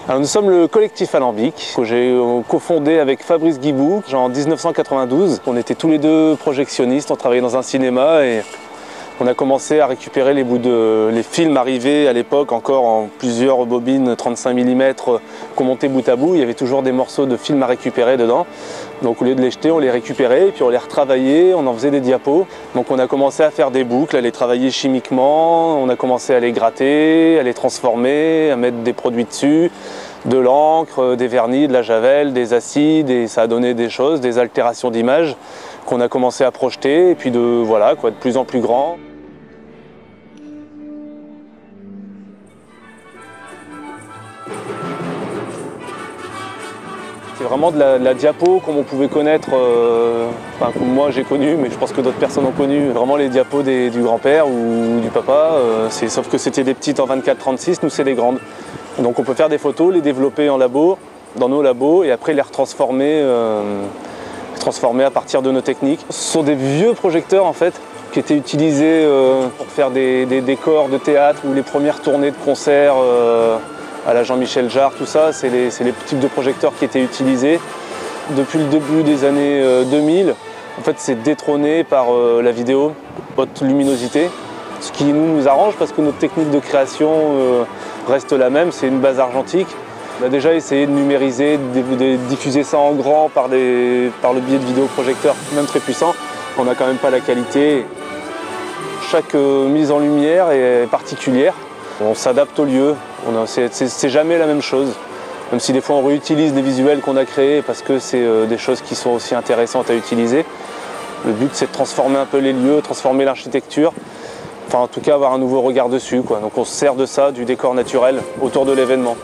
Alors, nous sommes le collectif Alambic, que j'ai cofondé avec Fabrice Guibou en 1992. On était tous les deux projectionnistes, on travaillait dans un cinéma et on a commencé à récupérer les films arrivés à l'époque encore en plusieurs bobines 35 mm qu'on montait bout à bout. Il y avait toujours des morceaux de films à récupérer dedans. Donc au lieu de les jeter, on les récupérait et puis on les retravaillait, on en faisait des diapos. Donc on a commencé à faire des boucles, à les travailler chimiquement, on a commencé à les gratter, à les transformer, à mettre des produits dessus, de l'encre, des vernis, de la javel, des acides, et ça a donné des choses, des altérations d'image qu'on a commencé à projeter et puis de plus en plus grand. C'est vraiment de la diapo comme on pouvait connaître, comme moi j'ai connu, mais je pense que d'autres personnes ont connu, vraiment les diapos du grand-père ou du papa, sauf que c'était des petites en 24-36, nous c'est des grandes. Donc on peut faire des photos, les développer en labo, dans nos labos, et après les retransformer à partir de nos techniques. Ce sont des vieux projecteurs en fait, qui étaient utilisés pour faire des décors de théâtre ou les premières tournées de concerts à la Jean-Michel Jarre, tout ça, c'est les types de projecteurs qui étaient utilisés. Depuis le début des années 2000, en fait, c'est détrôné par la vidéo, haute luminosité, ce qui nous arrange parce que notre technique de création reste la même, c'est une base argentique. On a déjà essayé de numériser, de diffuser ça en grand par le biais de vidéoprojecteurs, même très puissants. On n'a quand même pas la qualité. Chaque mise en lumière est particulière. On s'adapte au lieu, c'est jamais la même chose. Même si des fois on réutilise des visuels qu'on a créés parce que c'est des choses qui sont aussi intéressantes à utiliser. Le but c'est de transformer un peu les lieux, transformer l'architecture. Enfin en tout cas avoir un nouveau regard dessus, quoi. Donc on se sert de ça, du décor naturel autour de l'événement.